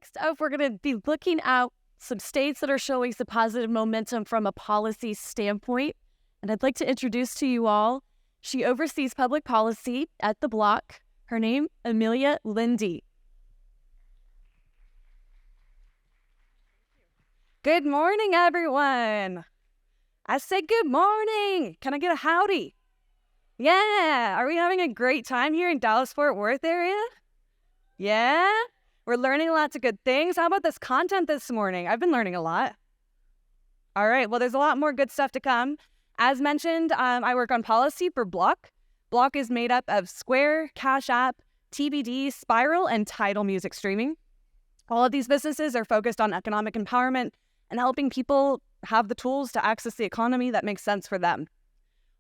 next up, we're going to be looking at some states that are showing some positive momentum from a policy standpoint. And I'd like to introduce to you all, she oversees public policy at the block. Her name, Amelia Lindy. Good morning, everyone. I said good morning. Can I get a howdy? Yeah. Are we having a great time here in Dallas-Fort Worth area? Yeah? We're learning lots of good things. How about this content this morning? I've been learning a lot. All right. Well, there's a lot more good stuff to come. As mentioned, I work on policy for Block. Block is made up of Square, Cash App, TBD, Spiral, and Tidal music streaming. All of these businesses are focused on economic empowerment and helping people have the tools to access the economy that makes sense for them.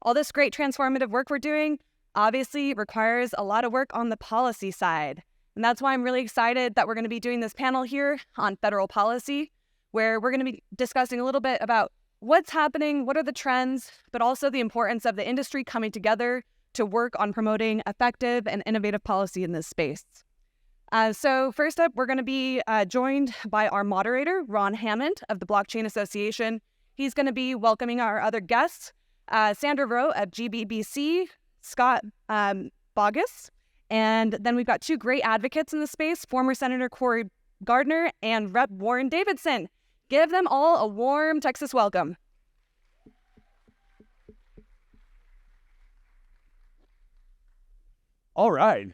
All this great transformative work we're doing obviously requires a lot of work on the policy side. And that's why I'm really excited that we're going to be doing this panel here on federal policy, where we're going to be discussing a little bit about what's happening, what are the trends, but also the importance of the industry coming together to work on promoting effective and innovative policy in this space. So first up, we're going to be joined by our moderator, Ron Hammond of the Blockchain Association. He's going to be welcoming our other guests, Sandra Rowe of GBBC, Scott Bogus, and then we've got two great advocates in the space, former Senator Cory Gardner and Rep. Warren Davidson. Give them all a warm Texas welcome. All right.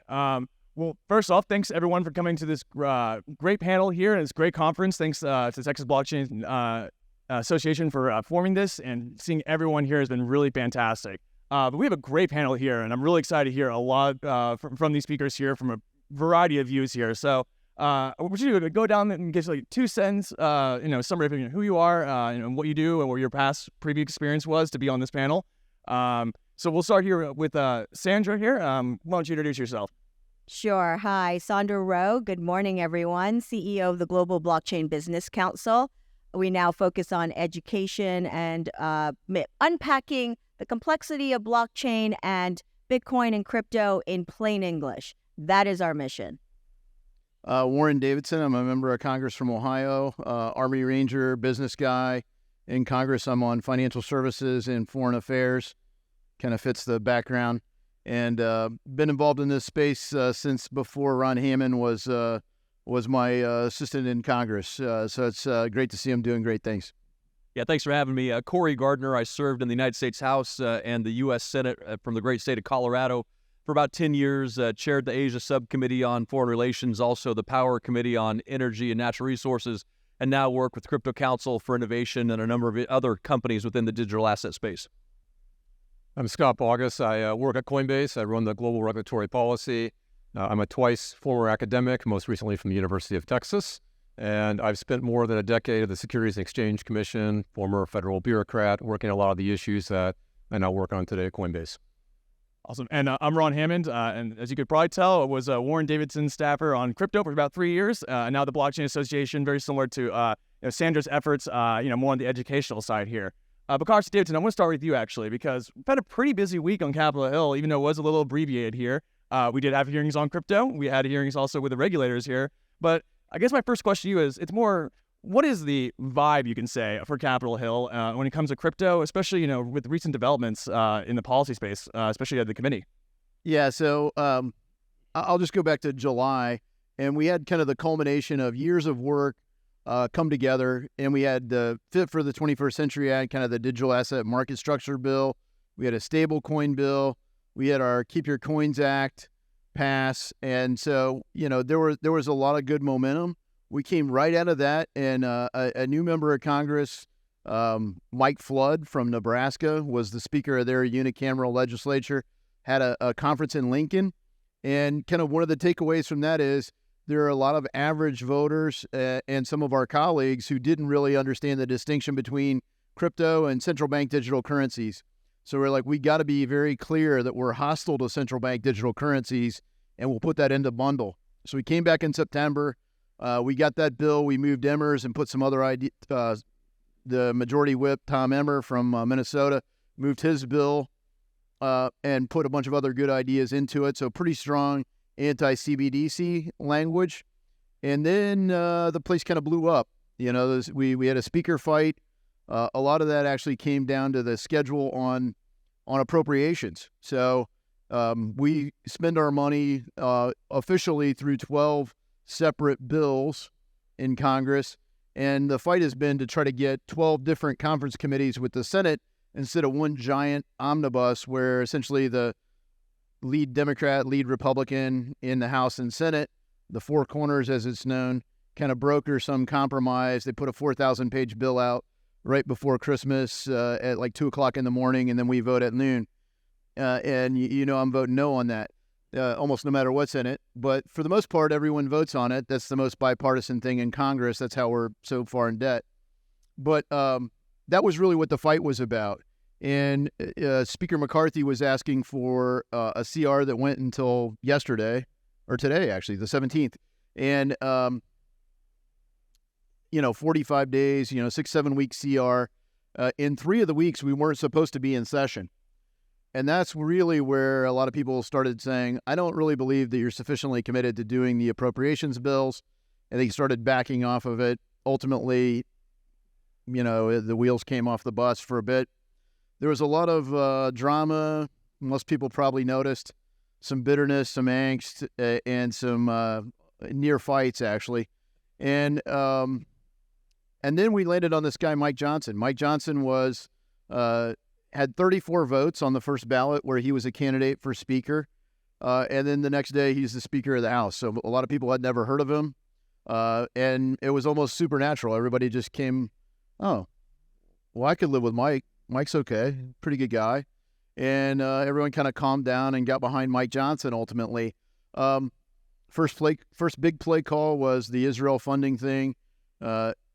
Well, first off, thanks everyone for coming to this great panel here and this great conference. Thanks to the Texas Blockchain Association for forming this, and seeing everyone here has been really fantastic. But we have a great panel here, and I'm really excited to hear a lot from these speakers here from a variety of views here. So I want you to go down and give like 2 sentence, summary of who you are, and what you do, and what your previous experience was to be on this panel. So we'll start here with Sandra here. Why don't you introduce yourself? Sure. Hi, Sandra Rowe. Good morning, everyone. CEO of the Global Blockchain Business Council. We now focus on education and unpacking the complexity of blockchain and Bitcoin and crypto in plain English. That is our mission. Warren Davidson. I'm a member of Congress from Ohio, Army Ranger, business guy. In Congress, I'm on financial services and foreign affairs. Kind of fits the background. And been involved in this space since before Ron Hammond was my assistant in Congress. So it's great to see him doing great things. Yeah, thanks for having me. Cory Gardner. I served in the United States House and the U.S. Senate from the great state of Colorado for about 10 years, chaired the Asia Subcommittee on Foreign Relations, also the Power Committee on Energy and Natural Resources, and now work with Crypto Council for Innovation and a number of other companies within the digital asset space. I'm Scott Bogus. I work at Coinbase. I run the global regulatory policy. I'm a twice former academic, most recently from the University of Texas. And I've spent more than a decade at the Securities and Exchange Commission, former federal bureaucrat, working on a lot of the issues that I now work on today at Coinbase. Awesome. And I'm Ron Hammond. And as you could probably tell, I was Warren Davidson's staffer on crypto for about 3 years. And now the Blockchain Association, very similar to Sandra's efforts, more on the educational side here. But Congressman Davidson, I want to start with you, actually, because we've had a pretty busy week on Capitol Hill, even though it was a little abbreviated here. We did have hearings on crypto. We had hearings also with the regulators here. But I guess my first question to you is, it's more, what is the vibe, you can say, for Capitol Hill when it comes to crypto, especially, with recent developments in the policy space, especially at the committee? Yeah, so I'll just go back to July, and we had kind of the culmination of years of work come together, and we had the Fit for the 21st Century Act, kind of the digital asset market structure bill. We had a stable coin bill. We had our Keep Your Coins Act pass. And so, there was a lot of good momentum. We came right out of that, and a new member of Congress, Mike Flood from Nebraska, was the speaker of their unicameral legislature, had a conference in Lincoln. And kind of one of the takeaways from that is there are a lot of average voters and some of our colleagues who didn't really understand the distinction between crypto and central bank digital currencies. So we're like, we got to be very clear that we're hostile to central bank digital currencies, and we'll put that into bundle. So we came back in September. We got that bill. We moved Emmers and put some other ideas. The majority whip, Tom Emmer from Minnesota, moved his bill and put a bunch of other good ideas into it. So pretty strong anti-CBDC language. And then the place kind of blew up. We had a speaker fight. A lot of that actually came down to the schedule on appropriations. So we spend our money officially through 12 separate bills in Congress. And the fight has been to try to get 12 different conference committees with the Senate instead of one giant omnibus where essentially the lead Democrat, lead Republican in the House and Senate, the four corners as it's known, kind of broker some compromise. They put a 4,000-page bill out right before Christmas at like 2 o'clock in the morning, and then we vote at noon. And I'm voting no on that, almost no matter what's in it. But for the most part, everyone votes on it. That's the most bipartisan thing in Congress. That's how we're so far in debt. But that was really what the fight was about. And Speaker McCarthy was asking for a CR that went until yesterday, or today, actually, the 17th. And, 45 days, 6-7 week CR. In 3 of the weeks, we weren't supposed to be in session. And that's really where a lot of people started saying, I don't really believe that you're sufficiently committed to doing the appropriations bills. And they started backing off of it. Ultimately, the wheels came off the bus for a bit. There was a lot of drama. Most people probably noticed some bitterness, some angst, and some near fights, actually. And then we landed on this guy, Mike Johnson. Mike Johnson had 34 votes on the first ballot where he was a candidate for speaker. And then the next day, he's the Speaker of the House. So a lot of people had never heard of him. And it was almost supernatural. Everybody just came, oh, well, I could live with Mike. Mike's okay. Pretty good guy. And everyone kind of calmed down and got behind Mike Johnson ultimately. First big play call was the Israel funding thing.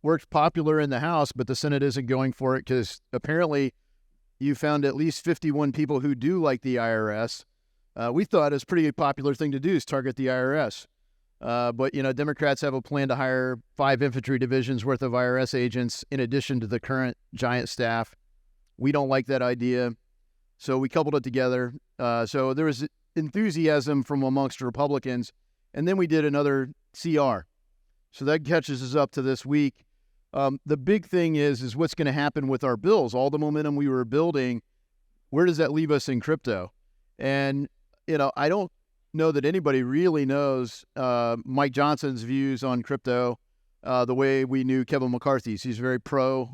Worked popular in the House, but the Senate isn't going for it because apparently you found at least 51 people who do like the IRS. We thought it was a pretty popular thing to do is target the IRS. But Democrats have a plan to hire 5 infantry divisions worth of IRS agents in addition to the current giant staff. We don't like that idea. So we coupled it together. So there was enthusiasm from amongst Republicans. And then we did another CR. So that catches us up to this week. The big thing is what's going to happen with our bills. All the momentum we were building, where does that leave us in crypto? And, I don't know that anybody really knows Mike Johnson's views on crypto the way we knew Kevin McCarthy's. He's very pro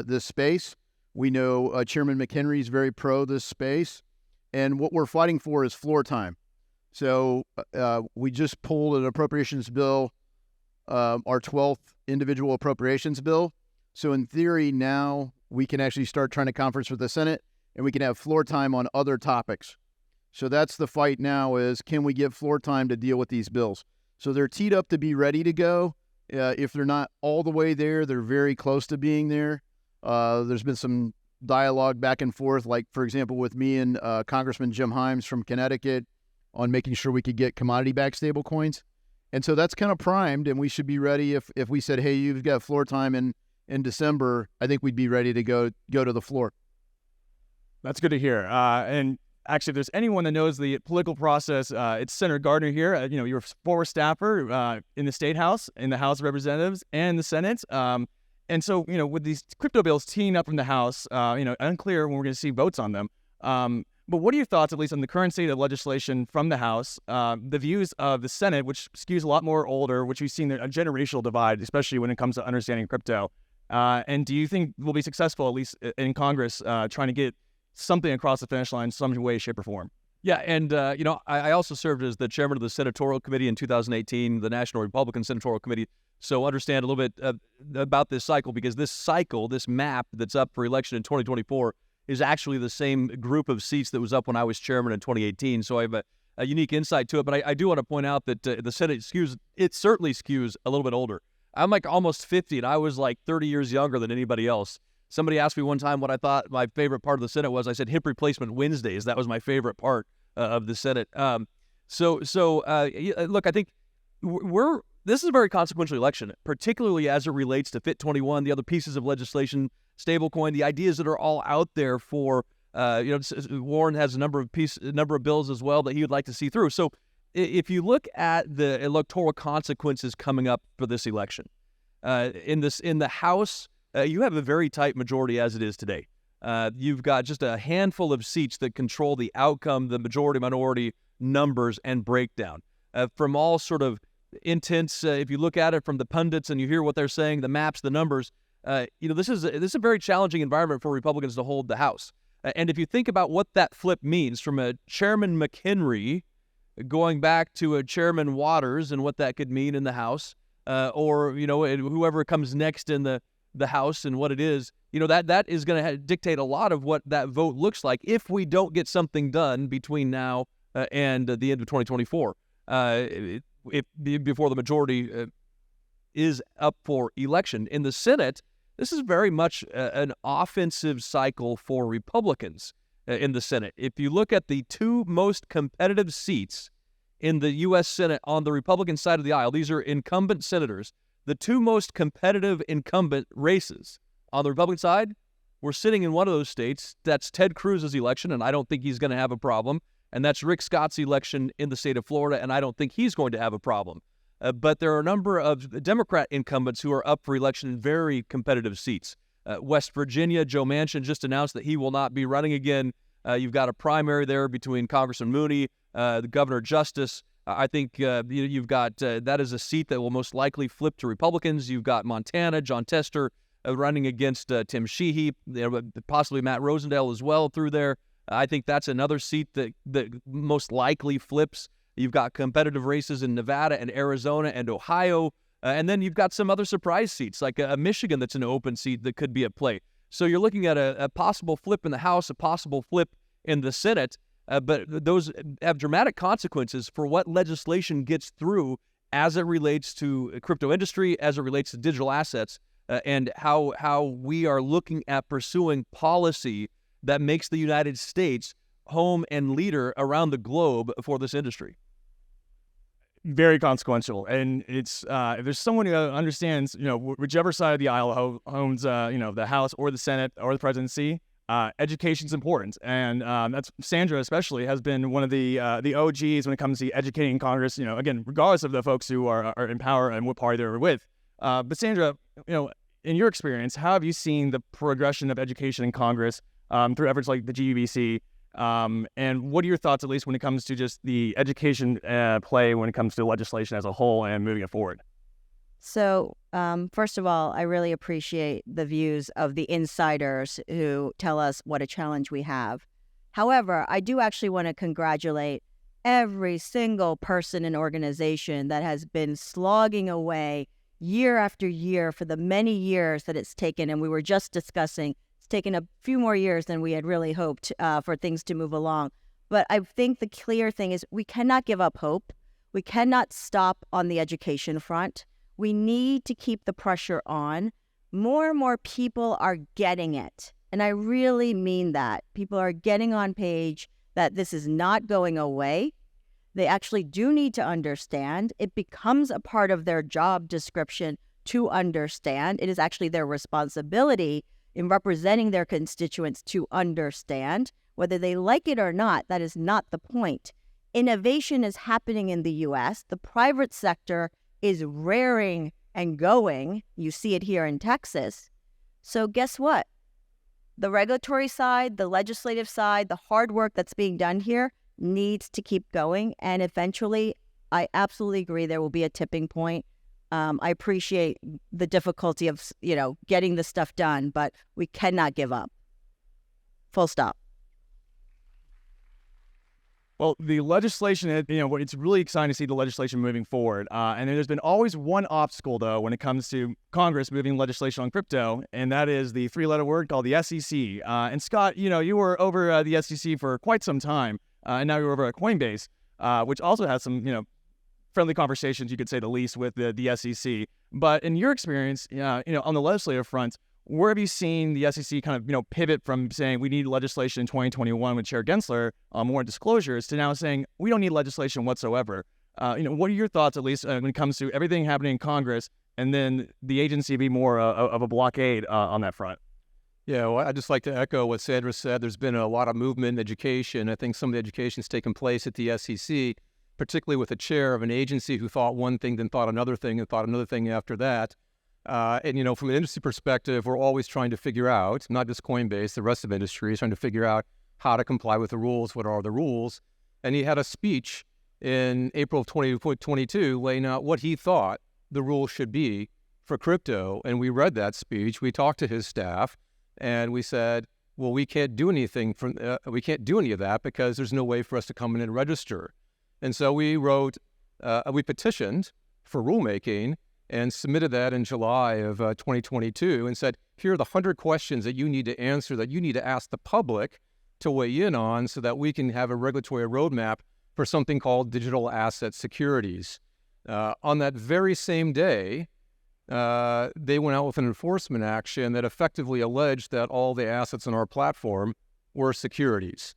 this space. We know Chairman McHenry's very pro this space. And what we're fighting for is floor time. So we just pulled an appropriations bill, our 12th individual appropriations bill. So in theory, now we can actually start trying to conference with the Senate and we can have floor time on other topics. So that's the fight now is, can we get floor time to deal with these bills? So they're teed up to be ready to go. If they're not all the way there, they're very close to being there. There's been some dialogue back and forth, like, for example, with me and Congressman Jim Himes from Connecticut on making sure we could get commodity-backed stable coins. And so that's kind of primed, and we should be ready if we said, hey, you've got floor time in December, I think we'd be ready to go to the floor. That's good to hear. And actually, if there's anyone that knows the political process, it's Senator Gardner here. You're a former staffer in the State House, in the House of Representatives, and the Senate. And so, with these crypto bills teeing up from the House, unclear when we're going to see votes on them. But what are your thoughts, at least on the current state of legislation from the House, the views of the Senate, which skews a lot more older, which we've seen a generational divide, especially when it comes to understanding crypto? And do you think we'll be successful, at least in Congress, trying to get something across the finish line in some way, shape, or form? Yeah, and I also served as the chairman of the Senatorial Committee in 2018, the National Republican Senatorial Committee. So understand a little bit about this cycle, because this map that's up for election in 2024 is actually the same group of seats that was up when I was chairman in 2018. So I have a unique insight to it. But I do want to point out that the Senate certainly skews a little bit older. I'm like almost 50, and I was like 30 years younger than anybody else. Somebody asked me one time what I thought my favorite part of the Senate was. I said hip replacement Wednesdays. That was my favorite part of the Senate. Look, I think this is a very consequential election, particularly as it relates to Fit 21, the other pieces of legislation, stablecoin, the ideas that are all out there for, Warren has a number of bills as well that he would like to see through. So if you look at the electoral consequences coming up for this election, in the House, you have a very tight majority as it is today. You've got just a handful of seats that control the outcome, the majority-minority numbers and breakdown. From all sort of intents, if you look at it from the pundits and you hear what they're saying, the maps, the numbers, this is a very challenging environment for Republicans to hold the House. And if you think about what that flip means from a Chairman McHenry going back to a Chairman Waters and what that could mean in the House, or whoever comes next in the House and what it is, that is going to dictate a lot of what that vote looks like if we don't get something done between now and the end of 2024, before the majority is up for election. In the Senate, this is very much an offensive cycle for Republicans in the Senate. If you look at the two most competitive seats in the U.S. Senate on the Republican side of the aisle, these are incumbent senators. The two most competitive incumbent races on the Republican side, we're sitting in one of those states. That's Ted Cruz's election, and I don't think he's going to have a problem. And that's Rick Scott's election in the state of Florida, and I don't think he's going to have a problem. But there are a number of Democrat incumbents who are up for election in very competitive seats. West Virginia, Joe Manchin just announced that he will not be running again. You've got a primary there between Congressman Mooney, the Governor Justice. I think you've got that is a seat that will most likely flip to Republicans. You've got Montana, John Tester running against Tim Sheehy, possibly Matt Rosendale as well through there. I think that's another seat that most likely flips. You've got competitive races in Nevada and Arizona and Ohio. And then you've got some other surprise seats, like Michigan that's an open seat that could be at play. So you're looking at a possible flip in the House, a possible flip in the Senate. But those have dramatic consequences for what legislation gets through as it relates to crypto industry, as it relates to digital assets, and how we are looking at pursuing policy that makes the United States home and leader around the globe for this industry. Very consequential, and it's if there's someone who understands, whichever side of the aisle owns, the House or the Senate or the presidency, education's important, and that's Sandra especially has been one of the OGs when it comes to educating Congress. Again, regardless of the folks who are in power and what party they're with. But Sandra, in your experience, how have you seen the progression of education in Congress through efforts like the GUBC? And what are your thoughts, at least when it comes to just the education play when it comes to legislation as a whole and moving it forward? So, first of all, I really appreciate the views of the insiders who tell us what a challenge we have. However, I do actually want to congratulate every single person and organization that has been slogging away year after year for the many years that it's taken. And we were just discussing it's taken a few more years than we had really hoped for things to move along. But I think the clear thing is we cannot give up hope. We cannot stop on the education front. We need to keep the pressure on. More and more people are getting it. And I really mean that. People are getting on page that this is not going away. They actually do need to understand. It becomes a part of their job description to understand. It is actually their responsibility in representing their constituents to understand. Whether they like it or not, that is not the point. Innovation is happening in the U.S. The private sector is raring and going. You see it here in Texas. So guess what? The regulatory side, the legislative side, the hard work that's being done here needs to keep going. And eventually, I absolutely agree there will be a tipping point. I appreciate the difficulty of, getting the stuff done, but we cannot give up. Full stop. Well, the legislation, it's really exciting to see the legislation moving forward. And there's been always one obstacle, though, when it comes to Congress moving legislation on crypto, and that is the three-letter word called the SEC. And Scott, you were over the SEC for quite some time, and now you're over at Coinbase, which also has some, friendly conversations, you could say the least, with the SEC. But in your experience, on the legislative front, where have you seen the SEC kind of, pivot from saying we need legislation in 2021 with Chair Gensler on more disclosures to now saying we don't need legislation whatsoever? What are your thoughts, at least, when it comes to everything happening in Congress and then the agency be more of a blockade on that front? Yeah, well, I'd just like to echo what Sandra said. There's been a lot of movement in education. I think some of the education has taken place at the SEC. particularly with a chair of an agency who thought one thing, then thought another thing, and thought another thing after that. And from an industry perspective, we're always trying to figure out, not just Coinbase, the rest of industry is trying to figure out how to comply with the rules, what are the rules. And he had a speech in April of 2022 laying out what he thought the rules should be for crypto. And we read that speech, we talked to his staff, and we said, well, we can't do anything we can't do any of that because there's no way for us to come in and register. And so we petitioned for rulemaking and submitted that in July of 2022 and said, here are the 100 questions that you need to answer, that you need to ask the public to weigh in on so that we can have a regulatory roadmap for something called digital asset securities. On that very same day, they went out with an enforcement action that effectively alleged that all the assets on our platform were securities.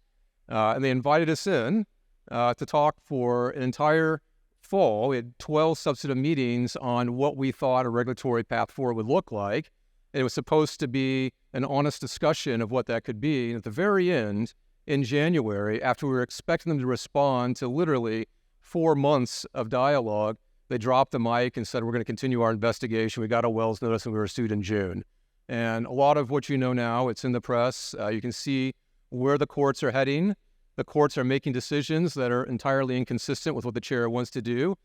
And they invited us in to talk for an entire fall. We had 12 substantive meetings on what we thought a regulatory path forward would look like. And it was supposed to be an honest discussion of what that could be. And at the very end, in January, after we were expecting them to respond to literally 4 months of dialogue, they dropped the mic and said, we're going to continue our investigation. We got a Wells notice and we were sued in June. And a lot of what you know now, it's in the press. You can see where the courts are heading. The courts are making decisions that are entirely inconsistent with what the chair wants to do.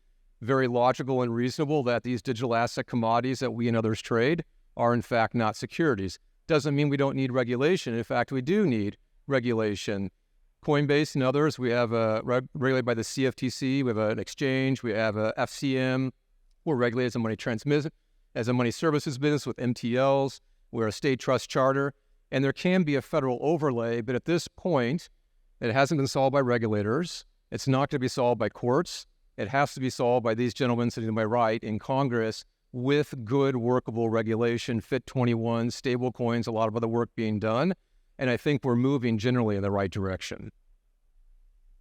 Very logical and reasonable that these digital asset commodities that we and others trade are in fact not securities. Doesn't mean we don't need regulation. In fact, we do need regulation. Coinbase and others, we have regulated by the CFTC, we have an exchange, we have a FCM, we're regulated as a money transmitter, as a money services business with MTLs, we're a state trust charter, and there can be a federal overlay, but at this point, it hasn't been solved by regulators, it's not going to be solved by courts, it has to be solved by these gentlemen sitting to my right in Congress with good workable regulation, FIT 21, stable coins, a lot of other work being done. And I think we're moving generally in the right direction.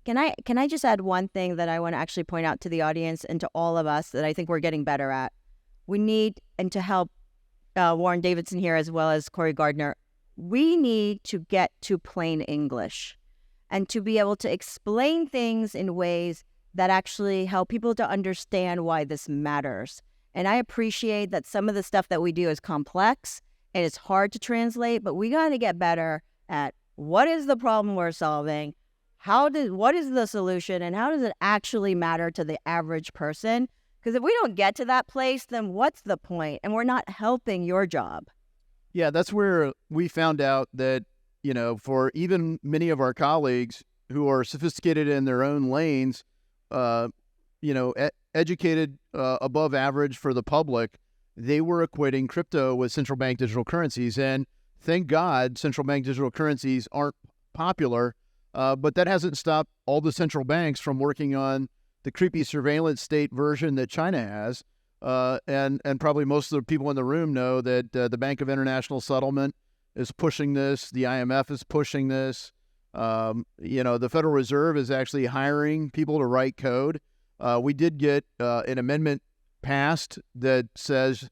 Can I just add one thing that I want to actually point out to the audience and to all of us that I think we're getting better at? We need, and to help Warren Davidson here as well as Corey Gardner, we need to get to plain English and to be able to explain things in ways that actually help people to understand why this matters. And I appreciate that some of the stuff that we do is complex and it's hard to translate, but we got to get better at what is the problem we're solving, what is the solution, and how does it actually matter to the average person? Because if we don't get to that place, then what's the point? And we're not helping your job. Yeah, that's where we found out that, for even many of our colleagues who are sophisticated in their own lanes, educated above average for the public, they were equating crypto with central bank digital currencies. And thank God central bank digital currencies aren't popular, but that hasn't stopped all the central banks from working on the creepy surveillance state version that China has. And probably most of the people in the room know that the Bank of International Settlement is pushing this. The IMF is pushing this. The Federal Reserve is actually hiring people to write code. We did get an amendment passed that says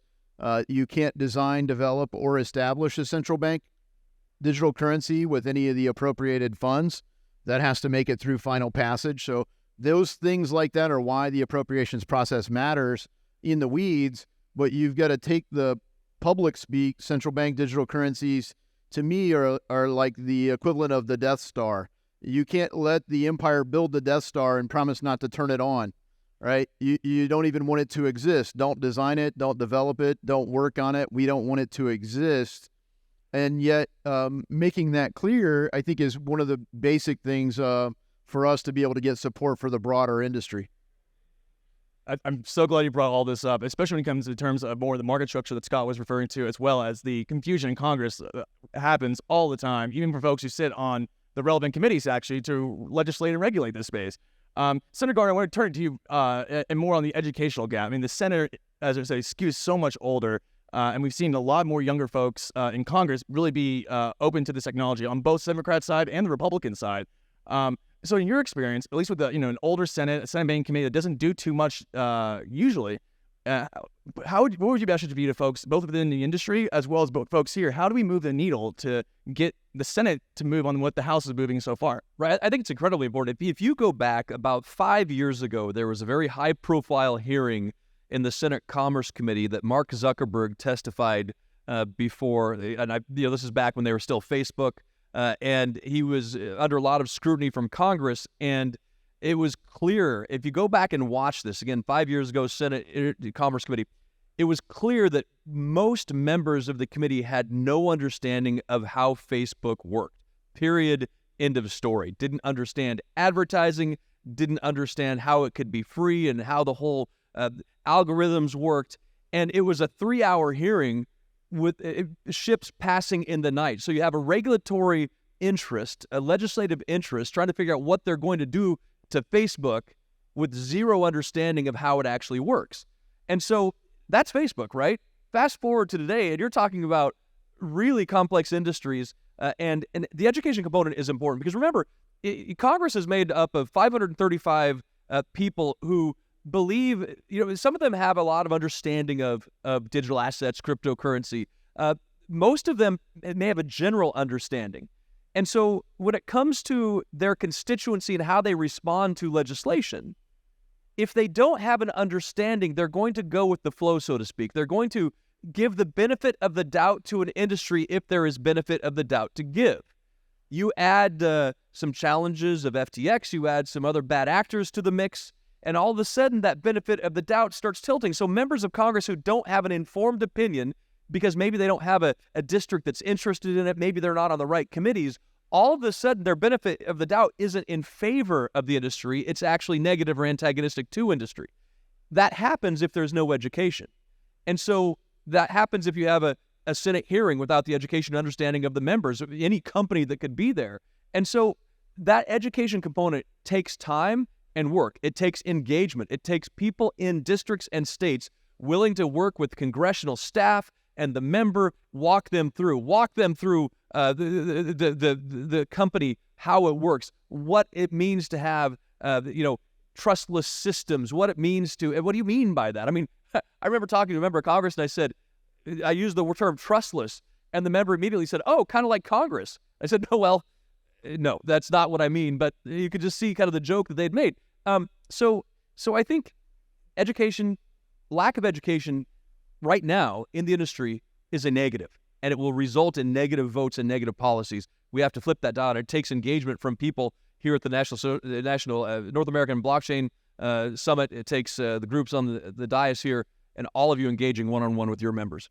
you can't design, develop, or establish a central bank digital currency with any of the appropriated funds. That has to make it through final passage. So those things like that are why the appropriations process matters in the weeds, but you've got to take the public speak. Central bank digital currencies, to me, are like the equivalent of the Death Star. You can't let the empire build the Death Star and promise not to turn it on. Right? You don't even want it to exist. Don't design it. Don't develop it. Don't work on it. We don't want it to exist. And yet, making that clear, I think, is one of the basic things for us to be able to get support for the broader industry. I'm so glad you brought all this up, especially when it comes to terms of more the market structure that Scott was referring to, as well as the confusion in Congress happens all the time, even for folks who sit on the relevant committees, actually, to legislate and regulate this space. Senator Gardner, I want to turn to you and more on the educational gap. I mean, the Senate, as I say, skews so much older, and we've seen a lot more younger folks in Congress really be open to this technology on both the Democrat side and the Republican side. So in your experience, at least with an older Senate, a Senate Banking Committee that doesn't do too much usually, what would you be to folks both within the industry as well as both folks here? How do we move the needle to get the Senate to move on what the House is moving so far. Right. I think it's incredibly important. If you go back about 5 years ago, there was a very high-profile hearing in the Senate Commerce Committee that Mark Zuckerberg testified before. And this is back when they were still Facebook, and he was under a lot of scrutiny from Congress. And it was clear, if you go back and watch this again, 5 years ago, Senate Commerce Committee, it was clear that most members of the committee had no understanding of how Facebook worked. Period. End of story. Didn't understand advertising, didn't understand how it could be free and how the whole algorithms worked. And it was a 3-hour hearing with ships passing in the night. So you have a regulatory interest, a legislative interest, trying to figure out what they're going to do to Facebook with zero understanding of how it actually works. And so that's Facebook, right? Fast forward to today, and you're talking about really complex industries, and the education component is important because remember, Congress is made up of 535 people who believe, some of them have a lot of understanding of digital assets, cryptocurrency. Most of them may have a general understanding. And so when it comes to their constituency and how they respond to legislation, if they don't have an understanding, they're going to go with the flow, so to speak. They're going to give the benefit of the doubt to an industry if there is benefit of the doubt to give. You add some challenges of FTX, you add some other bad actors to the mix, and all of a sudden that benefit of the doubt starts tilting. So members of Congress who don't have an informed opinion, because maybe they don't have a district that's interested in it, maybe they're not on the right committees, all of a sudden their benefit of the doubt isn't in favor of the industry, it's actually negative or antagonistic to industry. That happens if there's no education. And so that happens if you have a Senate hearing without the education and understanding of the members, of any company that could be there. And so that education component takes time and work. It takes engagement. It takes people in districts and states willing to work with congressional staff and the member, walk them through the company, how it works, what it means to have, trustless systems, what it means to, and what do you mean by that? I mean, I remember talking to a member of Congress and I said, I used the term trustless, and the member immediately said, oh, kind of like Congress. I said, no, that's not what I mean, but you could just see kind of the joke that they'd made. So I think lack of education right now in the industry is a negative, and it will result in negative votes and negative policies. We have to flip that down. It takes engagement from people here at the National North American Blockchain Summit. It takes the groups on the dais here and all of you engaging one-on-one with your members.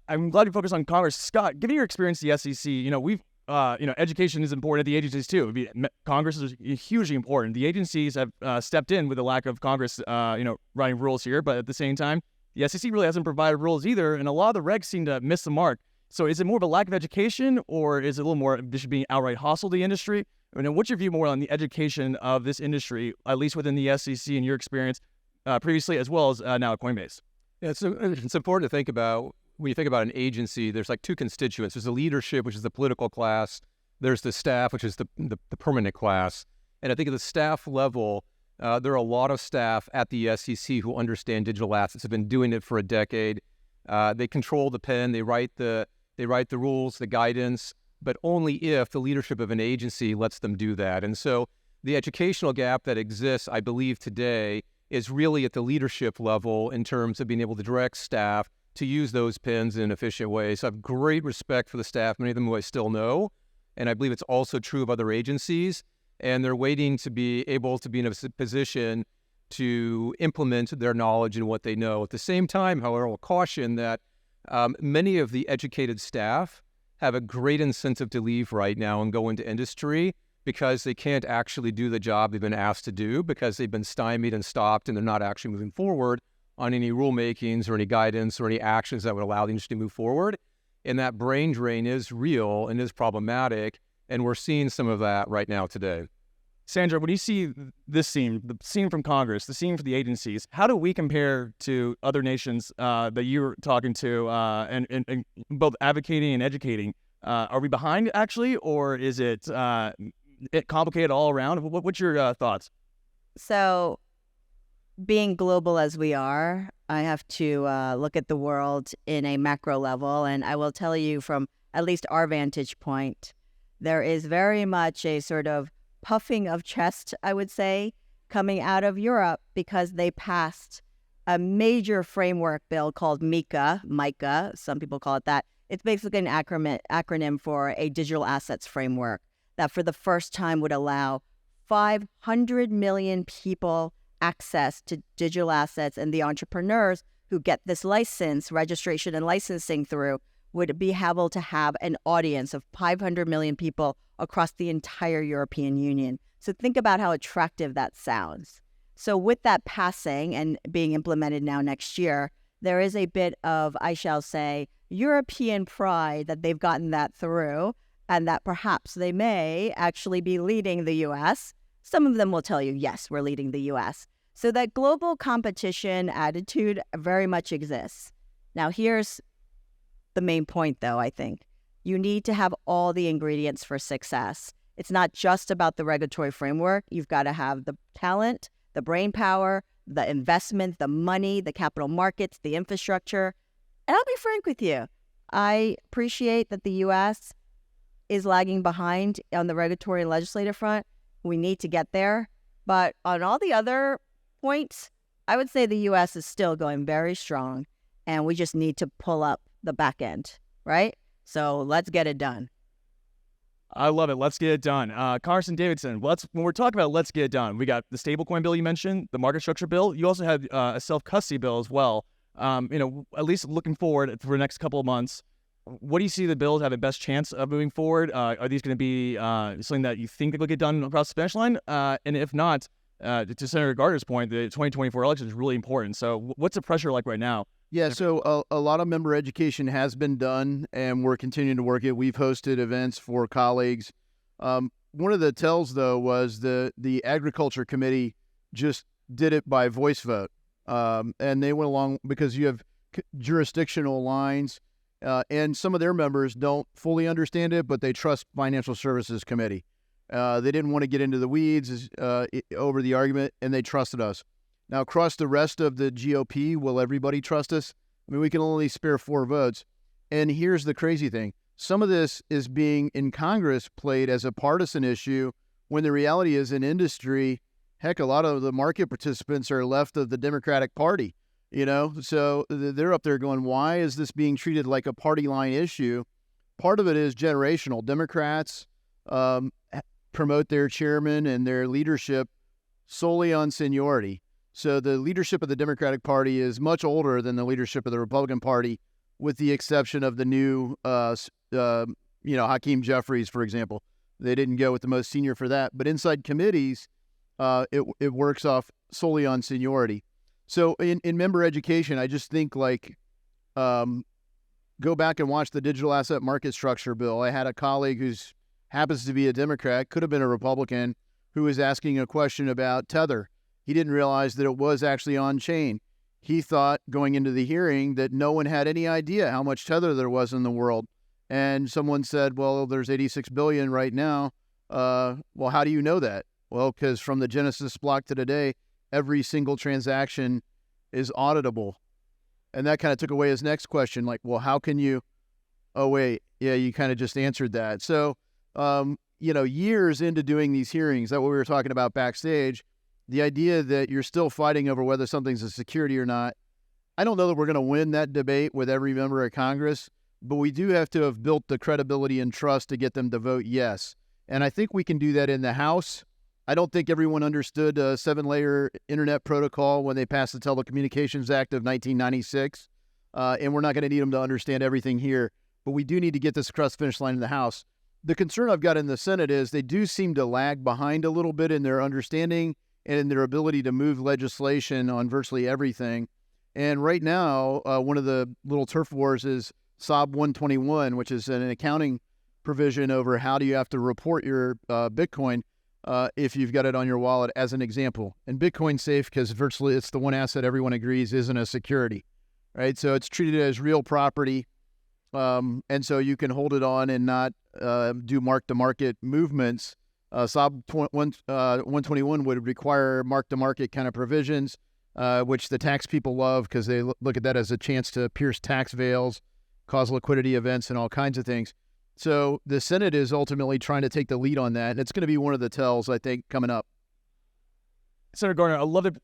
I'm glad you focused on Congress. Scott, given your experience at the SEC, we've education is important at the agencies too. Congress is hugely important. The agencies have stepped in with the lack of Congress, writing rules here, but at the same time, the SEC really hasn't provided rules either, and a lot of the regs seem to miss the mark. So is it more of a lack of education, or is it a little more just being outright hostile to the industry? What's your view more on the education of this industry, at least within the SEC in your experience previously, as well as now at Coinbase? Yeah, so it's important to think about, when you think about an agency, there's like two constituents. There's the leadership, which is the political class. There's the staff, which is the permanent class. And I think at the staff level, there are a lot of staff at the SEC who understand digital assets, have been doing it for a decade. They control the pen, they write the rules, the guidance, but only if the leadership of an agency lets them do that. And so the educational gap that exists, I believe today, is really at the leadership level in terms of being able to direct staff to use those pens in an efficient way. So I have great respect for the staff, many of them who I still know, and I believe it's also true of other agencies, and they're waiting to be able to be in a position to implement their knowledge and what they know. At the same time, however, I'll caution that many of the educated staff have a great incentive to leave right now and go into industry because they can't actually do the job they've been asked to do because they've been stymied and stopped and they're not actually moving forward on any rulemakings or any guidance or any actions that would allow the industry to move forward. And that brain drain is real and is problematic, and we're seeing some of that right now today. Sandra, when you see this scene, the scene from Congress, the scene for the agencies, how do we compare to other nations that you're talking to and both advocating and educating? Are we behind, actually, or is it complicated all around? What's your thoughts? So, being global as we are, I have to look at the world in a macro level. And I will tell you from at least our vantage point, there is very much a sort of puffing of chest, I would say, coming out of Europe because they passed a major framework bill called MiCA, some people call it that. It's basically an acronym for a digital assets framework that for the first time would allow 500 million people access to digital assets, and the entrepreneurs who get this license, registration and licensing through, would be able to have an audience of 500 million people across the entire European Union. So think about how attractive that sounds. So with that passing and being implemented now next year, there is a bit of, I shall say, European pride that they've gotten that through, and that perhaps they may actually be leading the U.S. Some of them will tell you, yes, we're leading the U.S. So that global competition attitude very much exists. Now, here's the main point, though, I think. You need to have all the ingredients for success. It's not just about the regulatory framework. You've got to have the talent, the brain power, the investment, the money, the capital markets, the infrastructure. And I'll be frank with you. I appreciate that the U.S. is lagging behind on the regulatory and legislative front. We need to get there. But on all the other points, I would say the U.S. is still going very strong, and we just need to pull up the back end, right? So let's get it done. I love it. Let's get it done. Congressman Davidson, when we're talking about let's get it done, we got the stablecoin bill you mentioned, the market structure bill. You also have a self-custody bill as well. At least looking forward for the next couple of months, what do you see the bills have the best chance of moving forward? Are these going to be something that you think will get done across the finish line? And if not, to Senator Gardner's point, the 2024 election is really important. So what's the pressure like right now? Yeah, so a lot of member education has been done, and we're continuing to work it. We've hosted events for colleagues. One of the tells, though, was the Agriculture Committee just did it by voice vote. And they went along because you have jurisdictional lines, and some of their members don't fully understand it, but they trust Financial Services Committee. They didn't want to get into the weeds over the argument, and they trusted us. Now, across the rest of the GOP, will everybody trust us? I mean, we can only spare 4 votes. And here's the crazy thing. Some of this is being, in Congress, played as a partisan issue, when the reality is in industry, heck, a lot of the market participants are left of the Democratic Party, So they're up there going, why is this being treated like a party line issue? Part of it is generational. Democrats promote their chairman and their leadership solely on seniority. So the leadership of the Democratic Party is much older than the leadership of the Republican Party, with the exception of the new, Hakeem Jeffries, for example. They didn't go with the most senior for that. But inside committees, it works off solely on seniority. So in member education, I just think go back and watch the digital asset market structure bill. I had a colleague who happens to be a Democrat, could have been a Republican, who was asking a question about Tether. He didn't realize that it was actually on chain. He thought going into the hearing that no one had any idea how much Tether there was in the world. And someone said, well, there's 86 billion right now. Well, how do you know that? Well, because from the Genesis block to today, every single transaction is auditable. And that kind of took away his next question, well, how can you? Oh, wait, yeah, you kind of just answered that. So, years into doing these hearings, that what we were talking about backstage, the idea that you're still fighting over whether something's a security or not, I don't know that we're going to win that debate with every member of Congress, but we do have to have built the credibility and trust to get them to vote yes. And I think we can do that in the House. I don't think everyone understood a 7-layer internet protocol when they passed the Telecommunications Act of 1996, and we're not going to need them to understand everything here, but we do need to get this across the finish line in the House. The concern I've got in the Senate is they do seem to lag behind a little bit in their understanding and in their ability to move legislation on virtually everything. And right now, one of the little turf wars is SOB 121, which is an accounting provision over how do you have to report your Bitcoin if you've got it on your wallet, as an example. And Bitcoin's safe because virtually it's the one asset everyone agrees isn't a security, right? So it's treated as real property. And so you can hold it on and not do mark-to-market movements. SOB 121 would require mark-to-market kind of provisions, which the tax people love because they look at that as a chance to pierce tax veils, cause liquidity events and all kinds of things. So the Senate is ultimately trying to take the lead on that, and it's going to be one of the tells, I think, coming up. Senator Gardner, I love it.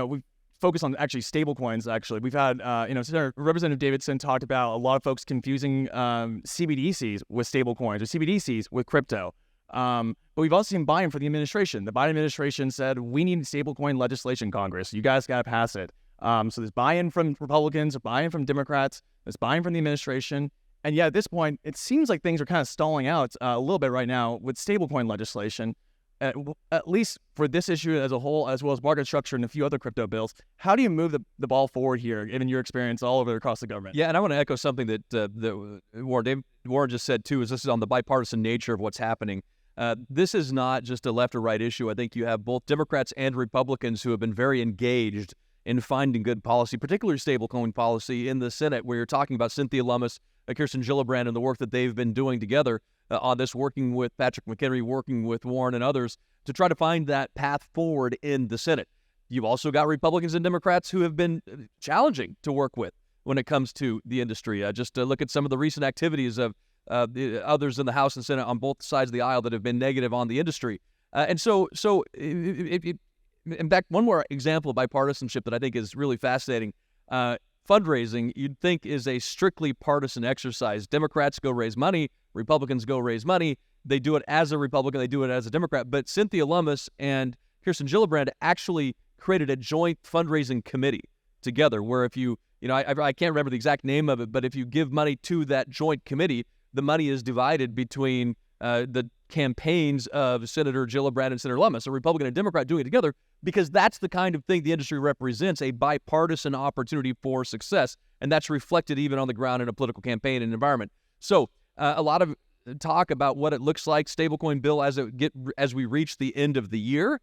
We focus on actually stable coins. Actually, we've had Senator Representative Davidson talked about a lot of folks confusing CBDCs with stable coins or CBDCs with crypto. But we've also seen buy-in for the administration. The Biden administration said we need stablecoin legislation, Congress. You guys got to pass it. So there's buy-in from Republicans, buy-in from Democrats, there's buy-in from the administration. And yet at this point, it seems like things are kind of stalling out a little bit right now with stablecoin legislation. At least for this issue as a whole, as well as market structure and a few other crypto bills. How do you move the ball forward here, given your experience all over across the government? Yeah, and I want to echo something that Warren just said, too, is this is on the bipartisan nature of what's happening. This is not just a left or right issue. I think you have both Democrats and Republicans who have been very engaged in finding good policy, particularly stablecoin policy in the Senate, where you're talking about Cynthia Lummis, Kirsten Gillibrand, and the work that they've been doing together on this, working with Patrick McHenry, working with Warren and others to try to find that path forward in the Senate. You've also got Republicans and Democrats who have been challenging to work with when it comes to the industry. Just look at some of the recent activities of the others in the House and Senate on both sides of the aisle that have been negative on the industry. In fact, one more example of bipartisanship that I think is really fascinating. Fundraising, you'd think, is a strictly partisan exercise. Democrats go raise money, Republicans go raise money. They do it as a Republican, they do it as a Democrat. But Cynthia Lummis and Kirsten Gillibrand actually created a joint fundraising committee together where if I can't remember the exact name of it, but if you give money to that joint committee, the money is divided between the campaigns of Senator Gillibrand and Senator Lummis, a Republican and Democrat doing it together, because that's the kind of thing the industry represents, a bipartisan opportunity for success, and that's reflected even on the ground in a political campaign and environment. So a lot of talk about what it looks like, stablecoin bill as we reach the end of the year.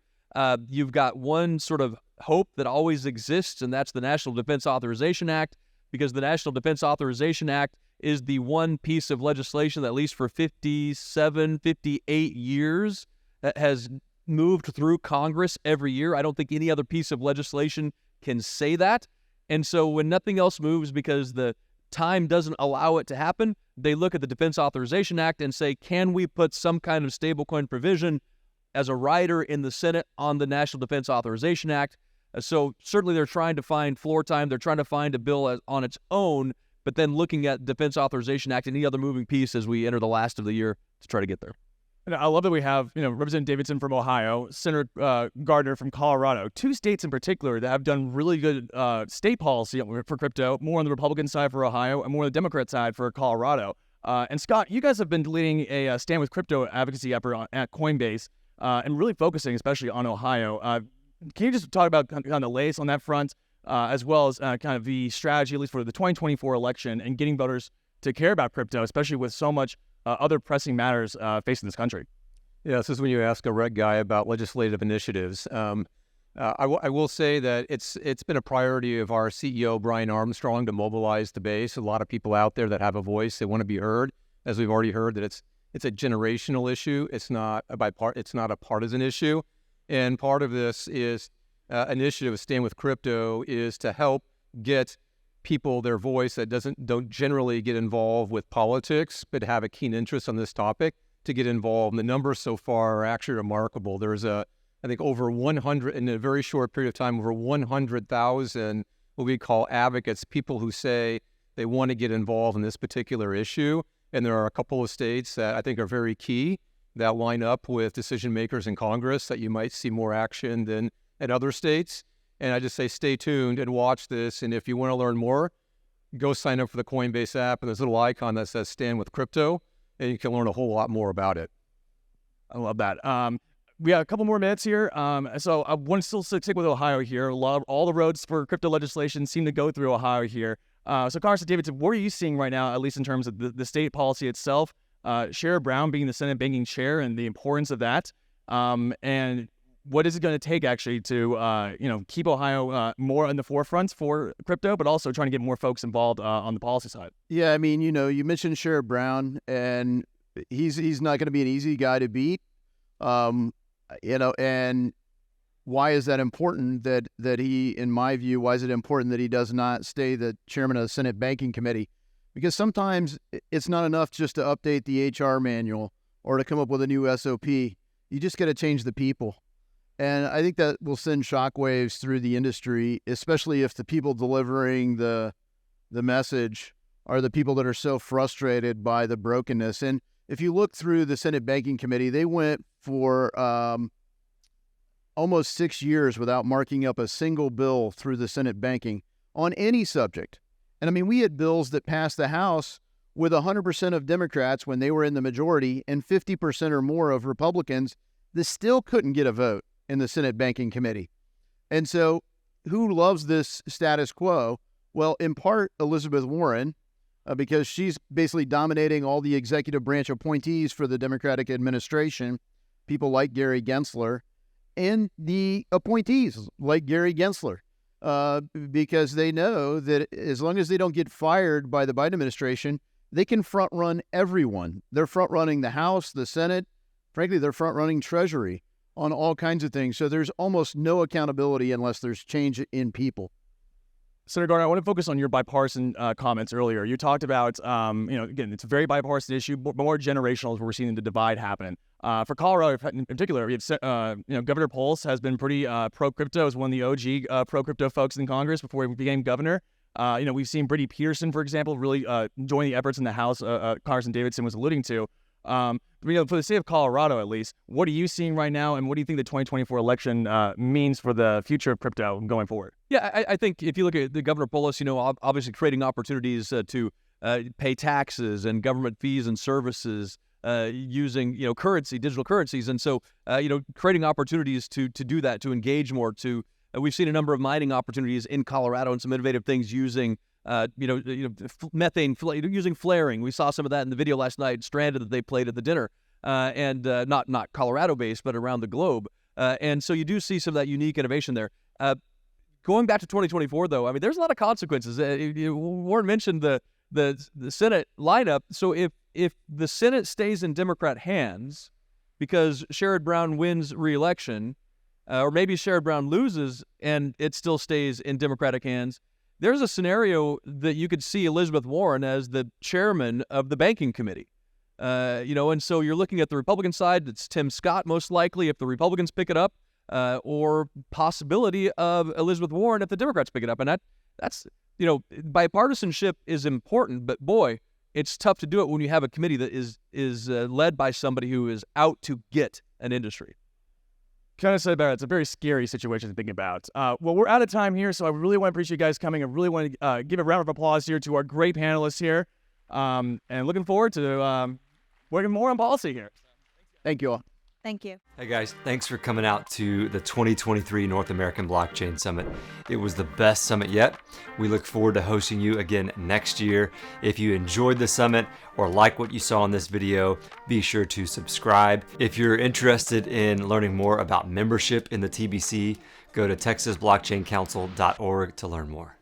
You've got one sort of hope that always exists, and that's the National Defense Authorization Act, because the National Defense Authorization Act is the one piece of legislation that at least for 57, 58 years has moved through Congress every year. I don't think any other piece of legislation can say that. And so when nothing else moves because the time doesn't allow it to happen, they look at the Defense Authorization Act and say, can we put some kind of stablecoin provision as a rider in the Senate on the National Defense Authorization Act? So certainly they're trying to find floor time. They're trying to find a bill on its own, but then looking at Defense Authorization Act and any other moving piece as we enter the last of the year to try to get there. And I love that we have, Representative Davidson from Ohio, Senator Gardner from Colorado, two states in particular that have done really good state policy for crypto, more on the Republican side for Ohio and more on the Democrat side for Colorado. And Scott, you guys have been leading a Stand With Crypto advocacy effort at Coinbase and really focusing especially on Ohio. Can you just talk about kind of the latest on that front, as well as kind of the strategy, at least for the 2024 election, and getting voters to care about crypto, especially with so much other pressing matters facing this country? Yeah, this is when you ask a reg guy about legislative initiatives. I will say that it's been a priority of our CEO, Brian Armstrong, to mobilize the base. A lot of people out there that have a voice, they want to be heard. As we've already heard, that it's a generational issue. It's not a partisan issue. And part of this is initiative of Stand With Crypto is to help get people their voice that don't generally get involved with politics but have a keen interest on this topic to get involved. And the numbers so far are actually remarkable. There's I think over 100 in a very short period of time, over 100,000 what we call advocates, people who say they want to get involved in this particular issue. And there are a couple of states that I think are very key that line up with decision makers in Congress that you might see more action than at other states. And I just say stay tuned and watch this. And if you want to learn more, go sign up for the Coinbase app. And there's a little icon that says Stand With Crypto, and you can learn a whole lot more about it. I love that. We have a couple more minutes here. So I want to still stick with Ohio here. All the roads for crypto legislation seem to go through Ohio here. So Congressman Davidson, what are you seeing right now, at least in terms of the state policy itself? Sherrod Brown being the Senate banking chair and the importance of that. And what is it going to take actually to, keep Ohio more on the forefront for crypto, but also trying to get more folks involved on the policy side? Yeah, I mean, you mentioned Sherrod Brown, and he's not going to be an easy guy to beat. And why is that important that he, in my view, why is it important that he does not stay the chairman of the Senate Banking Committee? because sometimes it's not enough just to update the HR manual or to come up with a new SOP. You just got to change the people. And I think that will send shockwaves through the industry, especially if the people delivering the message are the people that are so frustrated by the brokenness. And if you look through the Senate Banking Committee, they went for almost 6 years without marking up a single bill through the Senate banking on any subject. And I mean, we had bills that passed the House with 100% of Democrats when they were in the majority and 50% or more of Republicans that still couldn't get a vote in the Senate Banking Committee. And so who loves this status quo? Well, in part, Elizabeth Warren, because she's basically dominating all the executive branch appointees for the Democratic administration, people like Gary Gensler, and the appointees like Gary Gensler, because they know that as long as they don't get fired by the Biden administration, they can front run everyone. They're front running the House, the Senate. Frankly, they're front running Treasury on all kinds of things. So there's almost no accountability unless there's change in people. Senator Gardner, I want to focus on your bipartisan comments earlier. You talked about, again, it's a very bipartisan issue, but more generational is where we're seeing the divide happen. For Colorado in particular, we have, Governor Polis has been pretty pro-crypto, as one of the OG pro-crypto folks in Congress before he became governor. We've seen Brittany Peterson, for example, really join the efforts in the House Congressman Davidson was alluding to. For the state of Colorado, at least, what are you seeing right now, and what do you think the 2024 election means for the future of crypto going forward? Yeah, I think if you look at the Governor Polis, obviously creating opportunities to pay taxes and government fees and services using, digital currencies. And so, creating opportunities to do that, to engage more, we've seen a number of mining opportunities in Colorado and some innovative things using methane, using flaring. We saw some of that in the video last night, Stranded, that they played at the dinner, and not Colorado-based, but around the globe. And so you do see some of that unique innovation there. Going back to 2024, though, I mean, there's a lot of consequences. Warren mentioned the Senate lineup. So if the Senate stays in Democrat hands because Sherrod Brown wins re-election, or maybe Sherrod Brown loses and it still stays in Democratic hands, there's a scenario that you could see Elizabeth Warren as the chairman of the Banking Committee. And so you're looking at the Republican side, it's Tim Scott most likely if the Republicans pick it up, or possibility of Elizabeth Warren if the Democrats pick it up. And that's bipartisanship is important, but boy, it's tough to do it when you have a committee that is led by somebody who is out to get an industry. Kind of said about it, it's a very scary situation to think about. Well, we're out of time here, so I really want to appreciate you guys coming. I really want to give a round of applause here to our great panelists here, and looking forward to working more on policy here. Thank you all. Thank you. Hey guys, thanks for coming out to the 2023 North American Blockchain Summit. It was the best summit yet. We look forward to hosting you again next year. If you enjoyed the summit or like what you saw in this video, be sure to subscribe. If you're interested in learning more about membership in the TBC, go to texasblockchaincouncil.org to learn more.